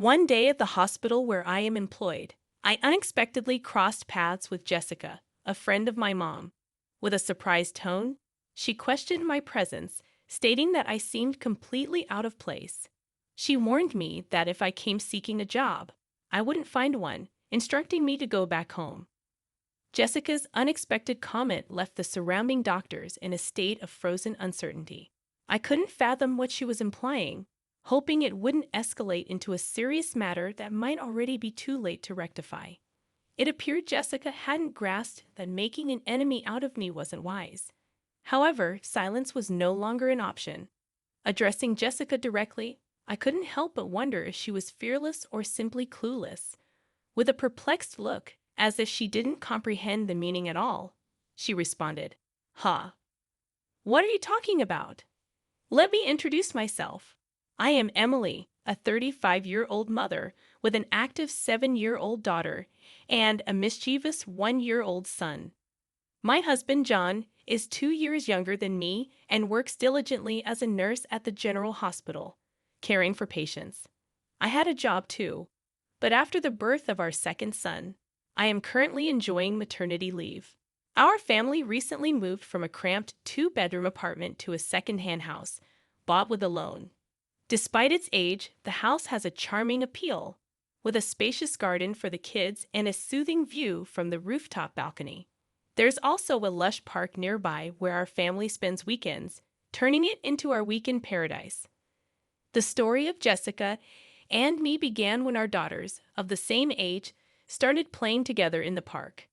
One day at the hospital where I am employed, I unexpectedly crossed paths with Jessica, a friend of my mom. With a surprised tone, she questioned my presence, stating that I seemed completely out of place. She warned me that if I came seeking a job, I wouldn't find one, instructing me to go back home. Jessica's unexpected comment left the surrounding doctors in a state of frozen uncertainty. I couldn't fathom what she was implying, hoping it wouldn't escalate into a serious matter that might already be too late to rectify. It appeared Jessica hadn't grasped that making an enemy out of me wasn't wise. However, silence was no longer an option. Addressing Jessica directly, I couldn't help but wonder if she was fearless or simply clueless. With a perplexed look, as if she didn't comprehend the meaning at all, she responded, "Huh? What are you talking about? Let me introduce myself. I am Emily, a 35-year-old mother with an active 7-year-old daughter and a mischievous 1-year-old son. My husband, John, is 2 years younger than me and works diligently as a nurse at the general hospital, caring for patients. I had a job too, but after the birth of our second son, I am currently enjoying maternity leave. Our family recently moved from a cramped 2-bedroom apartment to a second-hand house, bought with a loan. Despite its age, the house has a charming appeal, with a spacious garden for the kids and a soothing view from the rooftop balcony. There's also a lush park nearby where our family spends weekends, turning it into our weekend paradise. The story of Jessica and me began when our daughters, of the same age, started playing together in the park.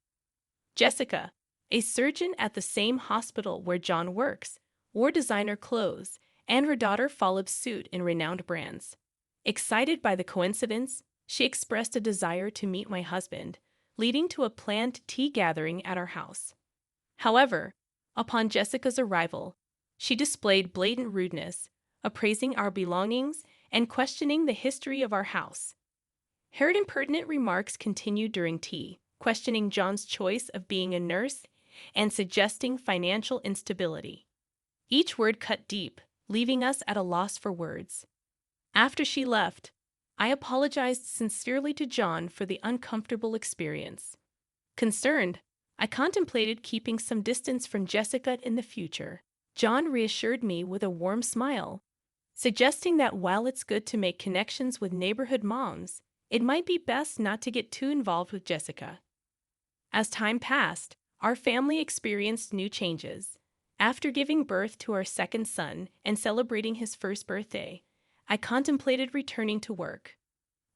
Jessica, a surgeon at the same hospital where John works, wore designer clothes, and her daughter followed suit in renowned brands. Excited by the coincidence, she expressed a desire to meet my husband, leading to a planned tea gathering at our house. However, upon Jessica's arrival, she displayed blatant rudeness, appraising our belongings and questioning the history of our house. Her impertinent remarks continued during tea, questioning John's choice of being a nurse and suggesting financial instability. Each word cut deep, leaving us at a loss for words. After she left, I apologized sincerely to John for the uncomfortable experience. Concerned, I contemplated keeping some distance from Jessica in the future. John reassured me with a warm smile, suggesting that while it's good to make connections with neighborhood moms, it might be best not to get too involved with Jessica. As time passed, our family experienced new changes. After giving birth to our second son and celebrating his first birthday, I contemplated returning to work.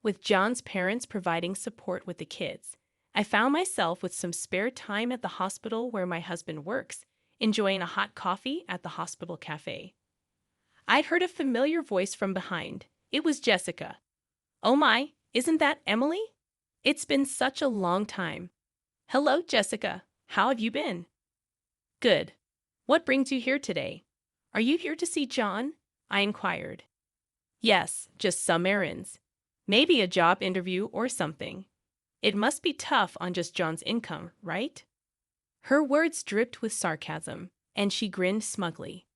With John's parents providing support with the kids, I found myself with some spare time at the hospital where my husband works, enjoying a hot coffee at the hospital cafe. I'd heard a familiar voice from behind. It was Jessica. "Oh my, isn't that Emily? It's been such a long time." "Hello, Jessica. How have you been?" "Good. What brings you here today? Are you here to see John?" I inquired. "Yes, just some errands. Maybe a job interview or something. It must be tough on just John's income, right?" Her words dripped with sarcasm, and she grinned smugly.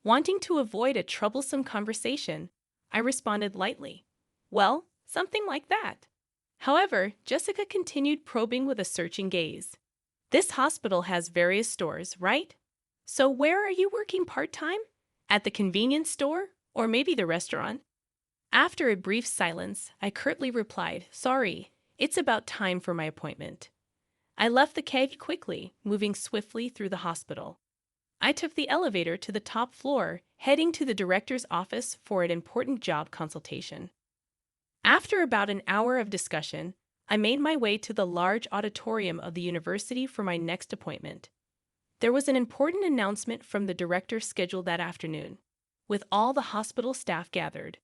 Wanting to avoid a troublesome conversation, I responded lightly, "Well, something like that." However, Jessica continued probing with a searching gaze. "This hospital has various stores, right? So where are you working part-time? At the convenience store? Or maybe the restaurant?" After a brief silence, I curtly replied, "Sorry, it's about time for my appointment." I left the cave quickly, moving swiftly through the hospital. I took the elevator to the top floor, heading to the director's office for an important job consultation. After about an hour of discussion, I made my way to the large auditorium of the university for my next appointment. There was an important announcement from the director scheduled that afternoon, with all the hospital staff gathered.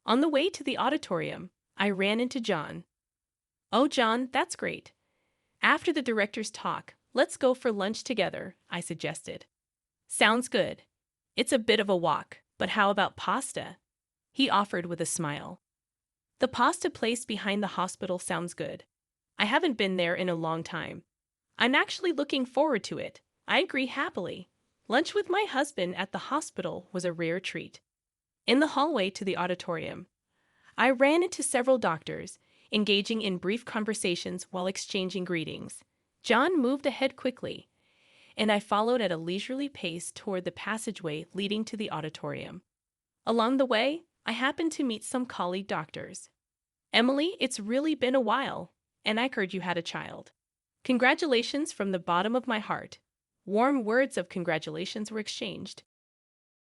On the way to the auditorium, I ran into John. "Oh, John, that's great. After the director's talk, let's go for lunch together," I suggested. "Sounds good. It's a bit of a walk, but how about pasta?" he offered with a smile. "The pasta place behind the hospital sounds good. I haven't been there in a long time. I'm actually looking forward to it." I agree happily. Lunch with my husband at the hospital was a rare treat. In the hallway to the auditorium, I ran into several doctors, engaging in brief conversations while exchanging greetings. John moved ahead quickly, and I followed at a leisurely pace toward the passageway leading to the auditorium. Along the way, I happened to meet some colleague doctors. Emily, it's really been a while, and I heard you had a child. Congratulations from the bottom of my heart. Warm words of congratulations were exchanged.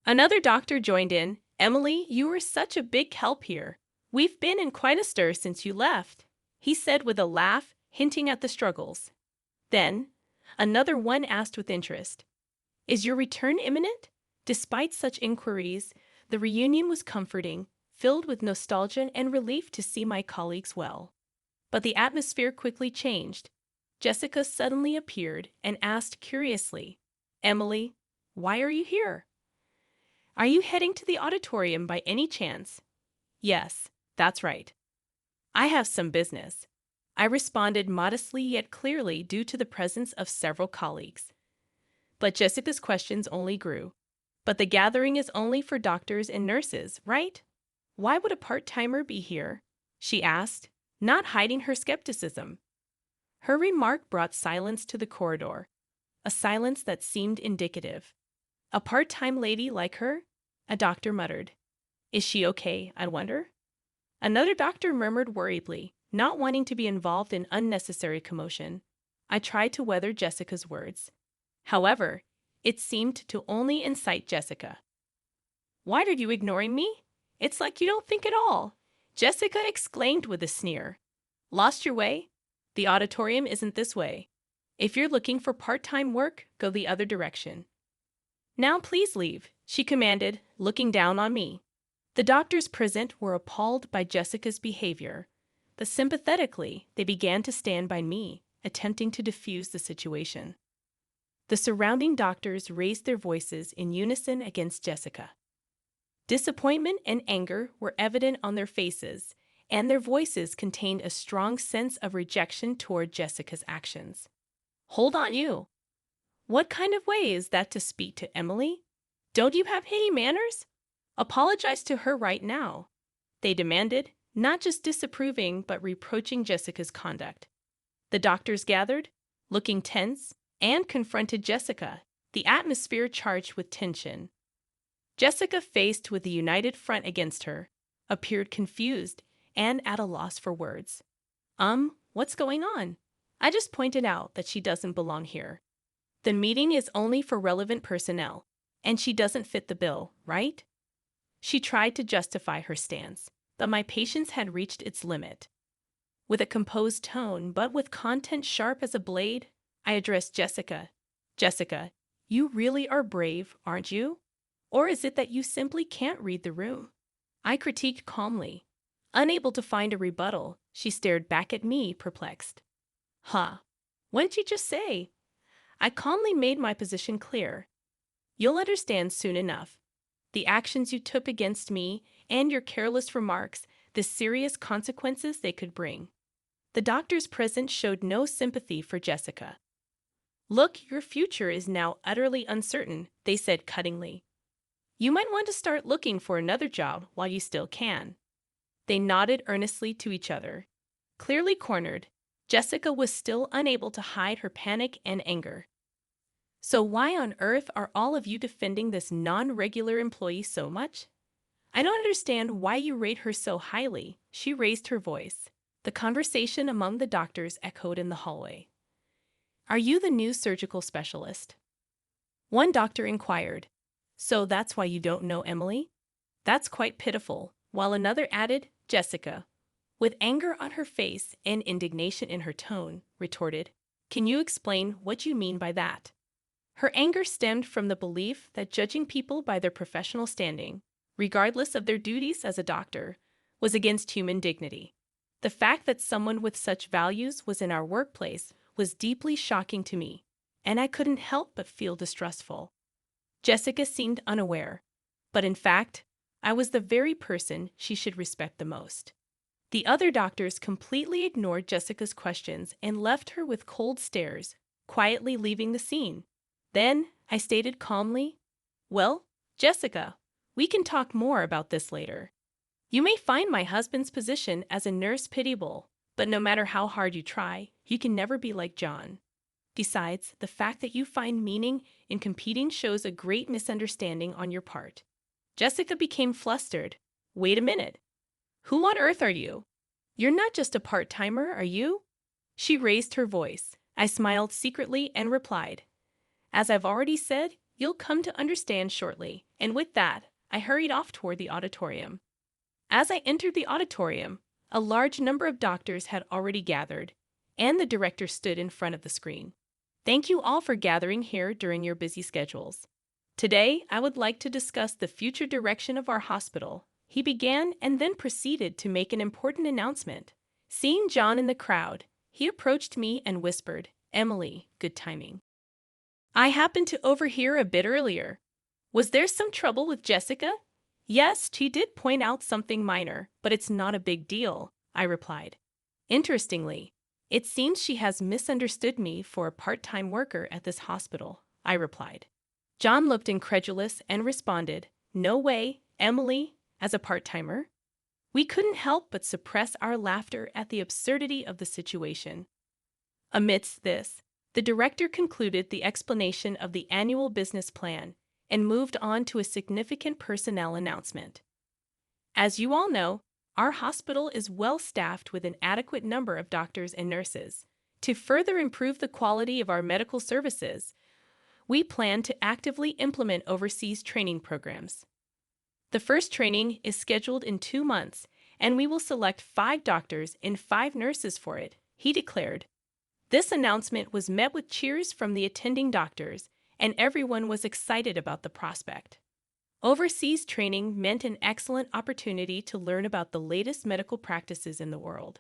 Another doctor joined in. Emily, you were such a big help here. We've been in quite a stir since you left, he said with a laugh, hinting at the struggles. Then, another one asked with interest, is your return imminent? Despite such inquiries, the reunion was comforting, filled with nostalgia and relief to see my colleagues well. But the atmosphere quickly changed. Jessica suddenly appeared and asked curiously, Emily, why are you here? Are you heading to the auditorium by any chance? Yes, that's right. I have some business. I responded modestly yet clearly due to the presence of several colleagues. But Jessica's questions only grew. But the gathering is only for doctors and nurses, right? Why would a part-timer be here? She asked, not hiding her skepticism. Her remark brought silence to the corridor, a silence that seemed indicative. A part-time lady like her? A doctor muttered. Is she okay, I wonder? Another doctor murmured worriedly, not wanting to be involved in unnecessary commotion. I tried to weather Jessica's words. However, it seemed to only incite Jessica. Why are you ignoring me? It's like you don't think at all, Jessica exclaimed with a sneer. Lost your way? The auditorium isn't this way. If you're looking for part-time work, go the other direction. Now please leave, she commanded, looking down on me. The doctors present were appalled by Jessica's behavior, but sympathetically, they began to stand by me, attempting to defuse the situation. The surrounding doctors raised their voices in unison against Jessica. Disappointment and anger were evident on their faces, and their voices contained a strong sense of rejection toward Jessica's actions. Hold on, you! What kind of way is that to speak to Emily? Don't you have any manners? Apologize to her right now, they demanded, not just disapproving but reproaching Jessica's conduct. The doctors gathered, looking tense, and confronted Jessica, the atmosphere charged with tension. Jessica, faced with the united front against her, appeared confused and at a loss for words. What's going on? I just pointed out that she doesn't belong here. The meeting is only for relevant personnel, and she doesn't fit the bill, right? She tried to justify her stance, but my patience had reached its limit. With a composed tone, but with content sharp as a blade, I addressed Jessica. Jessica, you really are brave, aren't you? Or is it that you simply can't read the room? I critiqued calmly. Unable to find a rebuttal, she stared back at me, perplexed. What did you just say? I calmly made my position clear. You'll understand soon enough. The actions you took against me and your careless remarks, the serious consequences they could bring. The doctors present showed no sympathy for Jessica. Look, your future is now utterly uncertain, they said cuttingly. You might want to start looking for another job while you still can. They nodded earnestly to each other. Clearly cornered, Jessica was still unable to hide her panic and anger. So why on earth are all of you defending this non-regular employee so much? I don't understand why you rate her so highly, she raised her voice. The conversation among the doctors echoed in the hallway. Are you the new surgical specialist? One doctor inquired. So that's why you don't know Emily? That's quite pitiful, while another added, Jessica, with anger on her face and indignation in her tone, retorted, Can you explain what you mean by that? Her anger stemmed from the belief that judging people by their professional standing, regardless of their duties as a doctor, was against human dignity. The fact that someone with such values was in our workplace was deeply shocking to me, and I couldn't help but feel distrustful. Jessica seemed unaware, but in fact, I was the very person she should respect the most. The other doctors completely ignored Jessica's questions and left her with cold stares, quietly leaving the scene. Then I stated calmly, Well, Jessica, we can talk more about this later. You may find my husband's position as a nurse pitiable, but no matter how hard you try, you can never be like John. Besides, the fact that you find meaning in competing shows a great misunderstanding on your part. Jessica became flustered. Wait a minute. Who on earth are you? You're not just a part-timer, are you? She raised her voice. I smiled secretly and replied, as I've already said, you'll come to understand shortly. And with that, I hurried off toward the auditorium. As I entered the auditorium, a large number of doctors had already gathered, and the director stood in front of the screen. Thank you all for gathering here during your busy schedules. Today, I would like to discuss the future direction of our hospital. He began and then proceeded to make an important announcement. Seeing John in the crowd, he approached me and whispered, Emily, good timing. I happened to overhear a bit earlier. Was there some trouble with Jessica? Yes, she did point out something minor, but it's not a big deal, I replied. Interestingly, it seems she has misunderstood me for a part-time worker at this hospital, I replied. John looked incredulous and responded, No way, Emily, as a part-timer? We couldn't help but suppress our laughter at the absurdity of the situation. Amidst this, the director concluded the explanation of the annual business plan and moved on to a significant personnel announcement. As you all know, our hospital is well staffed with an adequate number of doctors and nurses. To further improve the quality of our medical services, we plan to actively implement overseas training programs. The first training is scheduled in 2 months, and we will select 5 doctors and 5 nurses for it, he declared. This announcement was met with cheers from the attending doctors, and everyone was excited about the prospect. Overseas training meant an excellent opportunity to learn about the latest medical practices in the world.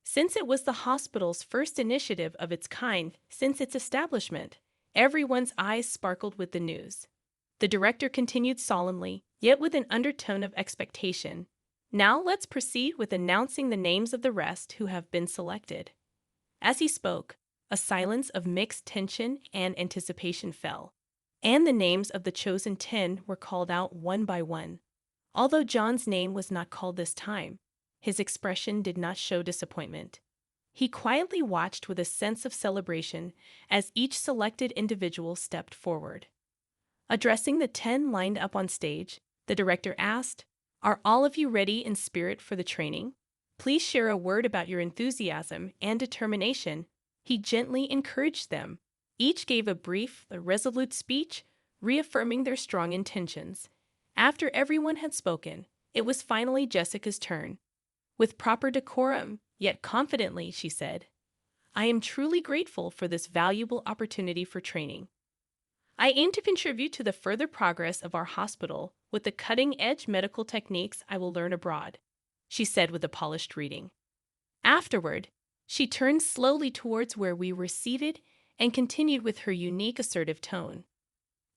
Since it was the hospital's first initiative of its kind since its establishment, everyone's eyes sparkled with the news. The director continued solemnly, yet with an undertone of expectation. Now let's proceed with announcing the names of the rest who have been selected. As he spoke, a silence of mixed tension and anticipation fell, and the names of the chosen 10 were called out one by one. Although John's name was not called this time, his expression did not show disappointment. He quietly watched with a sense of celebration as each selected individual stepped forward. Addressing the 10 lined up on stage, the director asked, Are all of you ready in spirit for the training? Please share a word about your enthusiasm and determination. He gently encouraged them. Each gave a brief, resolute speech, reaffirming their strong intentions. After everyone had spoken, it was finally Jessica's turn. With proper decorum, yet confidently, she said, I am truly grateful for this valuable opportunity for training. I aim to contribute to the further progress of our hospital with the cutting-edge medical techniques I will learn abroad, she said with a polished greeting. Afterward, she turned slowly towards where we were seated and continued with her unique assertive tone.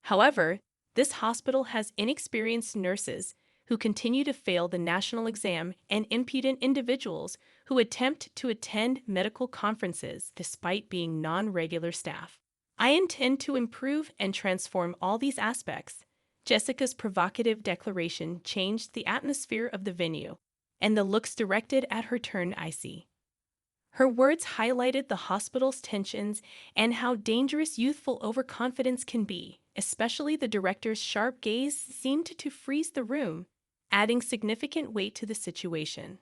However, this hospital has inexperienced nurses who continue to fail the national exam and impudent individuals who attempt to attend medical conferences despite being non-regular staff. I intend to improve and transform all these aspects. Jessica's provocative declaration changed the atmosphere of the venue, and the looks directed at her turned icy. Her words highlighted the hospital's tensions and how dangerous youthful overconfidence can be, especially the director's sharp gaze seemed to freeze the room, adding significant weight to the situation.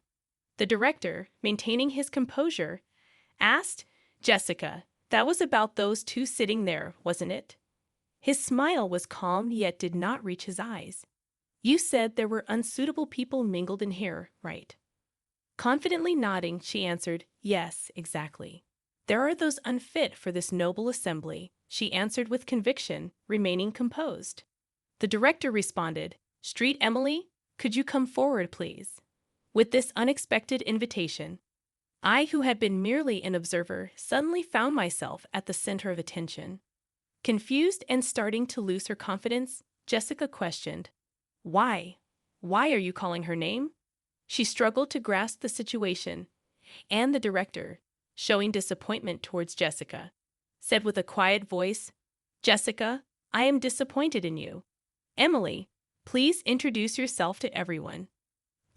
The director, maintaining his composure, asked, Jessica, that was about those 2 sitting there, wasn't it? His smile was calm yet did not reach his eyes. You said there were unsuitable people mingled in here, right? Confidently nodding, she answered, Yes, exactly. There are those unfit for this noble assembly, she answered with conviction, remaining composed. The director responded, Street Emily, could you come forward, please? With this unexpected invitation, I, who had been merely an observer, suddenly found myself at the center of attention. Confused and starting to lose her confidence, Jessica questioned, Why? Why are you calling her name? She struggled to grasp the situation, and the director, showing disappointment towards Jessica, said with a quiet voice, Jessica, I am disappointed in you. Emily, please introduce yourself to everyone.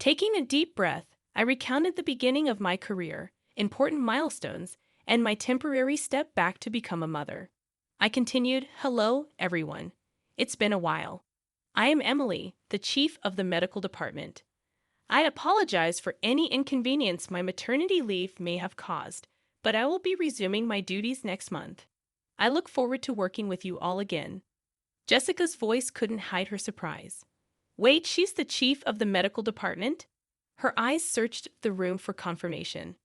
Taking a deep breath, I recounted the beginning of my career, important milestones, and my temporary step back to become a mother. I continued, "Hello, everyone. It's been a while. I am Emily, the chief of the medical department. I apologize for any inconvenience my maternity leave may have caused, but I will be resuming my duties next month. I look forward to working with you all again." Jessica's voice couldn't hide her surprise. "Wait, she's the chief of the medical department?" Her eyes searched the room for confirmation.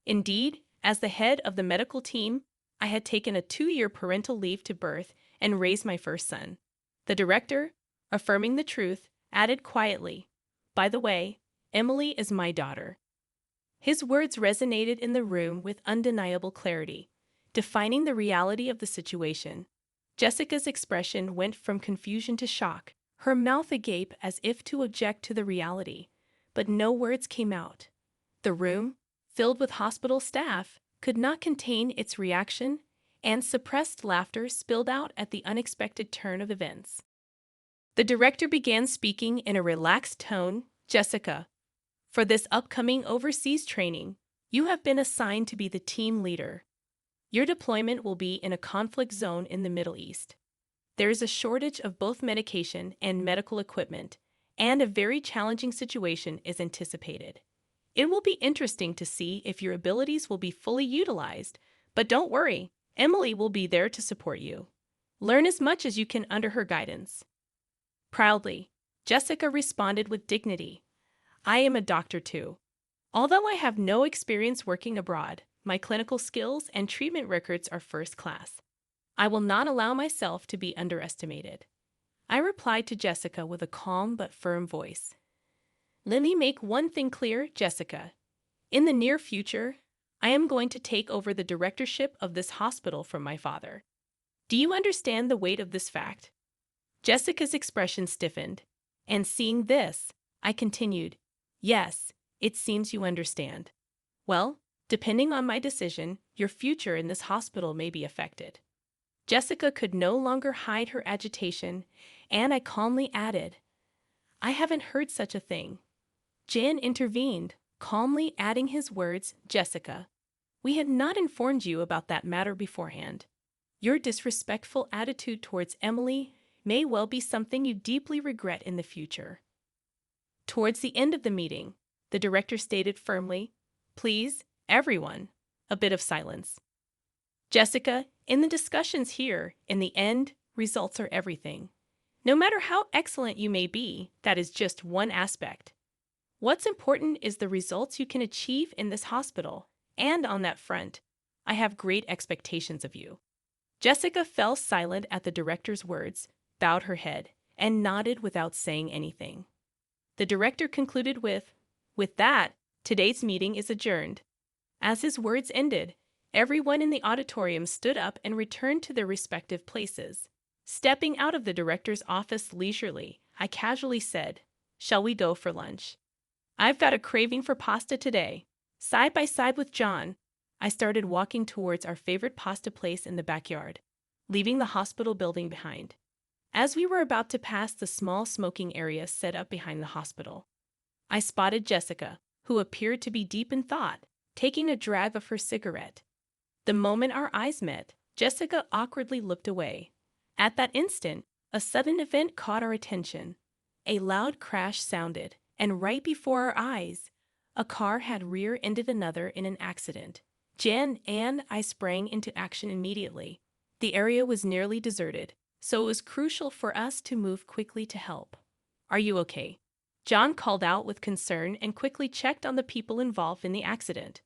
Indeed, as the head of the medical team, I had taken a 2-year parental leave to birth and raise my first son. The director, affirming the truth, added quietly, "By the way, Emily is my daughter." His words resonated in the room with undeniable clarity, defining the reality of the situation. Jessica's expression went from confusion to shock, her mouth agape as if to object to the reality, but no words came out. The room, filled with hospital staff, could not contain its reaction, and suppressed laughter spilled out at the unexpected turn of events. The director began speaking in a relaxed tone. "Jessica, for this upcoming overseas training, you have been assigned to be the team leader. Your deployment will be in a conflict zone in the Middle East. There is a shortage of both medication and medical equipment, and a very challenging situation is anticipated. It will be interesting to see if your abilities will be fully utilized, but don't worry, Emily will be there to support you. Learn as much as you can under her guidance." Proudly, Jessica responded with dignity, "I am a doctor too. Although I have no experience working abroad, my clinical skills and treatment records are first class. I will not allow myself to be underestimated." I replied to Jessica with a calm but firm voice. "Let me make one thing clear, Jessica. In the near future, I am going to take over the directorship of this hospital from my father. Do you understand the weight of this fact?" Jessica's expression stiffened, and seeing this, I continued, "Yes, it seems you understand. Well, depending on my decision, your future in this hospital may be affected." Jessica could no longer hide her agitation, and I calmly added, "I haven't heard such a thing." Jan intervened, calmly adding his words, "Jessica, we had not informed you about that matter beforehand. Your disrespectful attitude towards Emily may well be something you deeply regret in the future." Towards the end of the meeting, the director stated firmly, "Please, everyone, a bit of silence. Jessica, in the discussions here, in the end, results are everything. No matter how excellent you may be, that is just one aspect. What's important is the results you can achieve in this hospital, and on that front, I have great expectations of you." Jessica fell silent at the director's words, bowed her head, and nodded without saying anything. The director concluded with that, today's meeting is adjourned." As his words ended, everyone in the auditorium stood up and returned to their respective places. Stepping out of the director's office leisurely, I casually said, "Shall we go for lunch? I've got a craving for pasta today." Side by side with John, I started walking towards our favorite pasta place in the backyard, leaving the hospital building behind. As we were about to pass the small smoking area set up behind the hospital, I spotted Jessica, who appeared to be deep in thought, taking a drag of her cigarette. The moment our eyes met, Jessica awkwardly looked away. At that instant, a sudden event caught our attention. A loud crash sounded, and right before our eyes, a car had rear-ended another in an accident. Jen and I sprang into action immediately. The area was nearly deserted, so it was crucial for us to move quickly to help. "Are you okay?" John called out with concern and quickly checked on the people involved in the accident.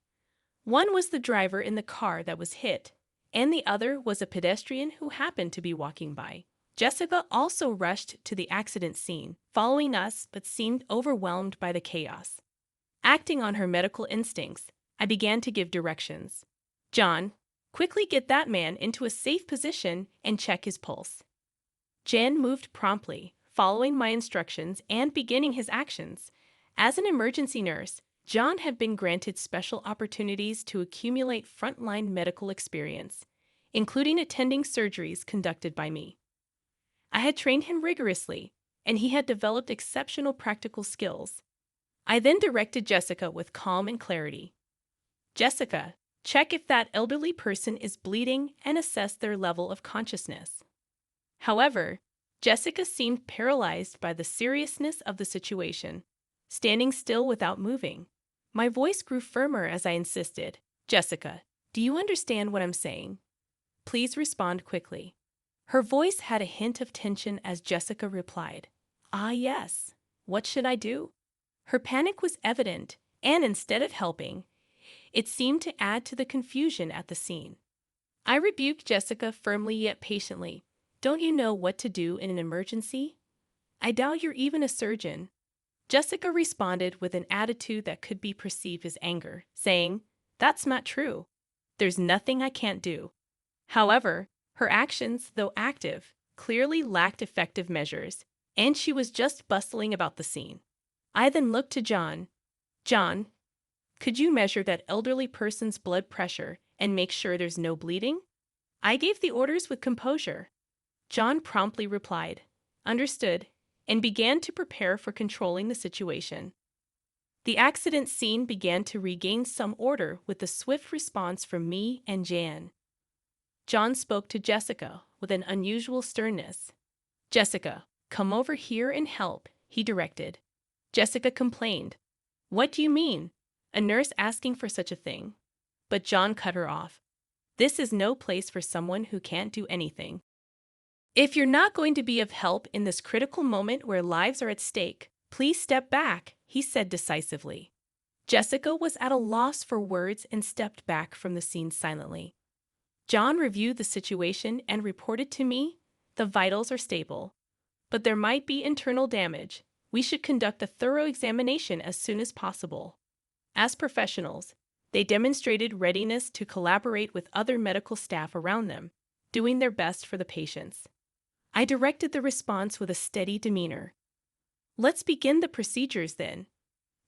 One was the driver in the car that was hit, and the other was a pedestrian who happened to be walking by. Jessica also rushed to the accident scene, following us, but seemed overwhelmed by the chaos. Acting on her medical instincts, I began to give directions. "John, quickly get that man into a safe position and check his pulse." Jan moved promptly, following my instructions and beginning his actions. As an emergency nurse, John had been granted special opportunities to accumulate frontline medical experience, including attending surgeries conducted by me. I had trained him rigorously, and he had developed exceptional practical skills. I then directed Jessica with calm and clarity. Jessica, check if that elderly person is bleeding and assess their level of consciousness. However, Jessica seemed paralyzed by the seriousness of the situation, standing still without moving. My voice grew firmer as I insisted. Jessica, do you understand what I'm saying? Please respond quickly. Her voice had a hint of tension as Jessica replied, "Ah, yes. What should I do?" Her panic was evident, and instead of helping, it seemed to add to the confusion at the scene. I rebuked Jessica firmly yet patiently. Don't you know what to do in an emergency? I doubt you're even a surgeon. Jessica responded with an attitude that could be perceived as anger, saying, "That's not true. There's nothing I can't do." However, her actions, though active, clearly lacked effective measures, and she was just bustling about the scene. I then looked to John. John, could you measure that elderly person's blood pressure and make sure there's no bleeding? I gave the orders with composure. John promptly replied, "Understood," and began to prepare for controlling the situation. The accident scene began to regain some order with a swift response from me and Jan. John spoke to Jessica with an unusual sternness. "Jessica, come over here and help," he directed. Jessica complained. "What do you mean? A nurse asking for such a thing?" But John cut her off. "This is no place for someone who can't do anything. If you're not going to be of help in this critical moment where lives are at stake, please step back," he said decisively. Jessica was at a loss for words and stepped back from the scene silently. John reviewed the situation and reported to me, "The vitals are stable, but there might be internal damage. We should conduct a thorough examination as soon as possible." As professionals, they demonstrated readiness to collaborate with other medical staff around them, doing their best for the patients. I directed the response with a steady demeanor. "Let's begin the procedures then.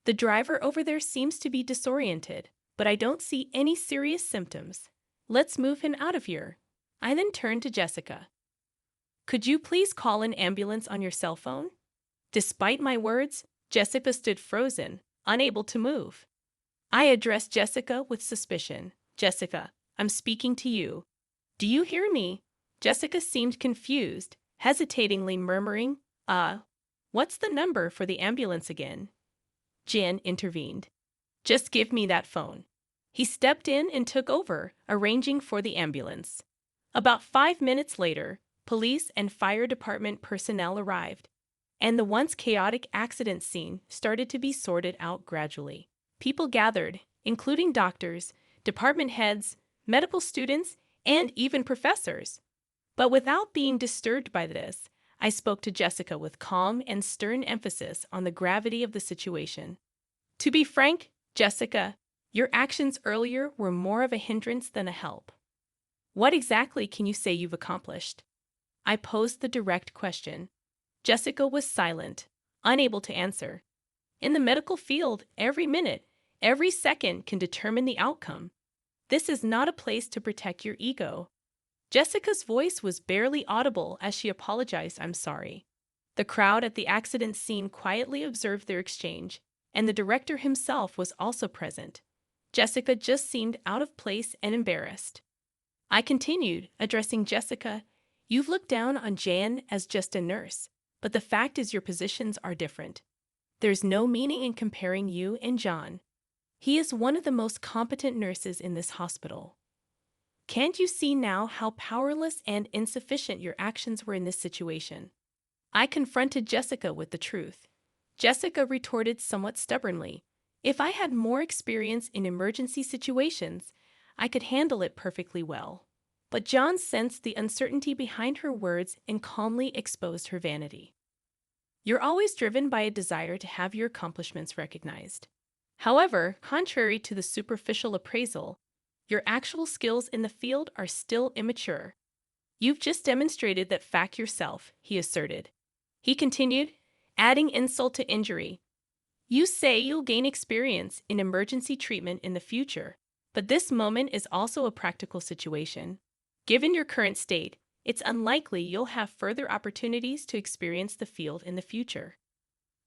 The driver over there seems to be disoriented, but I don't see any serious symptoms. Let's move him out of here." I then turned to Jessica. "Could you please call an ambulance on your cell phone?" Despite my words, Jessica stood frozen, unable to move. I addressed Jessica with suspicion. "Jessica, I'm speaking to you. Do you hear me?" Jessica seemed confused, hesitatingly murmuring, What's the number for the ambulance again?" Jan intervened. "Just give me that phone." He stepped in and took over, arranging for the ambulance. About 5 minutes later, police and fire department personnel arrived, and the once chaotic accident scene started to be sorted out gradually. People gathered, including doctors, department heads, medical students, and even professors. But without being disturbed by this, I spoke to Jessica with calm and stern emphasis on the gravity of the situation. "To be frank, Jessica, your actions earlier were more of a hindrance than a help. What exactly can you say you've accomplished?" I posed the direct question. Jessica was silent, unable to answer. In the medical field, every minute, every second can determine the outcome. This is not a place to protect your ego. Jessica's voice was barely audible as she apologized, "I'm sorry." The crowd at the accident scene quietly observed their exchange, and the director himself was also present. Jessica just seemed out of place and embarrassed. I continued, addressing Jessica. "You've looked down on Jan as just a nurse, but the fact is your positions are different. There's no meaning in comparing you and John. He is one of the most competent nurses in this hospital. Can't you see now how powerless and insufficient your actions were in this situation?" I confronted Jessica with the truth. Jessica retorted somewhat stubbornly, "If I had more experience in emergency situations, I could handle it perfectly well." But John sensed the uncertainty behind her words and calmly exposed her vanity. "You're always driven by a desire to have your accomplishments recognized. However, contrary to the superficial appraisal, your actual skills in the field are still immature. You've just demonstrated that fact yourself," he asserted. He continued, adding insult to injury. "You say you'll gain experience in emergency treatment in the future, but this moment is also a practical situation. Given your current state, it's unlikely you'll have further opportunities to experience the field in the future."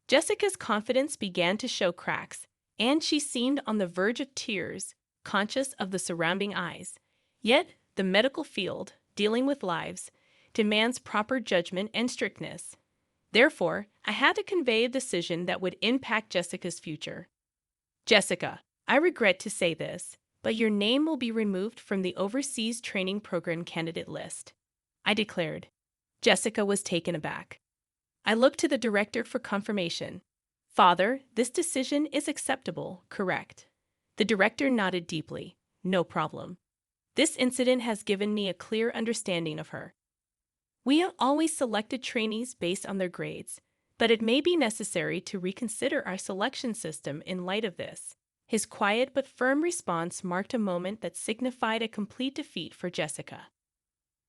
Jessica's confidence began to show cracks, and she seemed on the verge of tears, conscious of the surrounding eyes. Yet, the medical field, dealing with lives, demands proper judgment and strictness. Therefore, I had to convey a decision that would impact Jessica's future. Jessica, I regret to say this, but your name will be removed from the Overseas Training Program candidate list, I declared. Jessica was taken aback. I looked to the director for confirmation. Father, this decision is acceptable, correct? The director nodded deeply. No problem. This incident has given me a clear understanding of her. We have always selected trainees based on their grades, but it may be necessary to reconsider our selection system in light of this. His quiet but firm response marked a moment that signified a complete defeat for Jessica.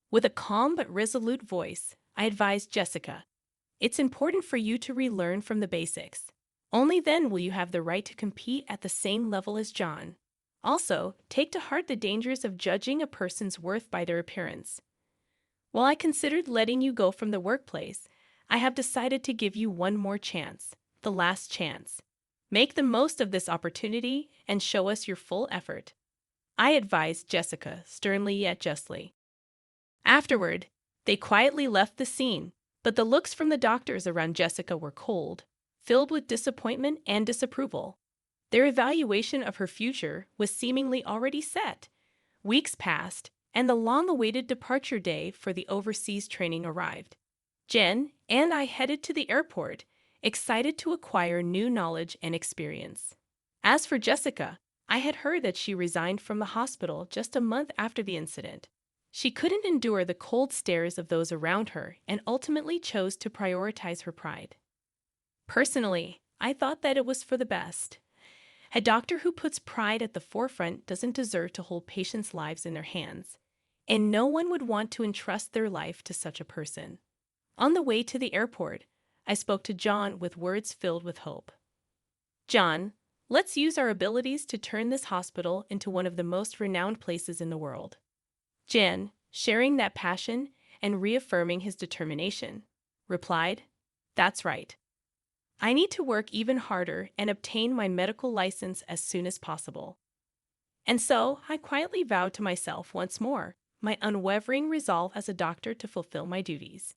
With a calm but resolute voice, I advised Jessica, it's important for you to relearn from the basics. Only then will you have the right to compete at the same level as John. Also, take to heart the dangers of judging a person's worth by their appearance. While I considered letting you go from the workplace, I have decided to give you one more chance, the last chance. Make the most of this opportunity and show us your full effort. I advised Jessica, sternly yet justly. Afterward, they quietly left the scene, but the looks from the doctors around Jessica were cold, filled with disappointment and disapproval. Their evaluation of her future was seemingly already set. Weeks passed, and the long-awaited departure day for the overseas training arrived. Jen and I headed to the airport, excited to acquire new knowledge and experience. As for Jessica, I had heard that she resigned from the hospital just a month after the incident. She couldn't endure the cold stares of those around her and ultimately chose to prioritize her pride. Personally, I thought that it was for the best. A doctor who puts pride at the forefront doesn't deserve to hold patients' lives in their hands, and no one would want to entrust their life to such a person. On the way to the airport, I spoke to John with words filled with hope. John, let's use our abilities to turn this hospital into one of the most renowned places in the world. Jen, sharing that passion and reaffirming his determination, replied, That's right. I need to work even harder and obtain my medical license as soon as possible. And so I quietly vowed to myself once more my unwavering resolve as a doctor to fulfill my duties.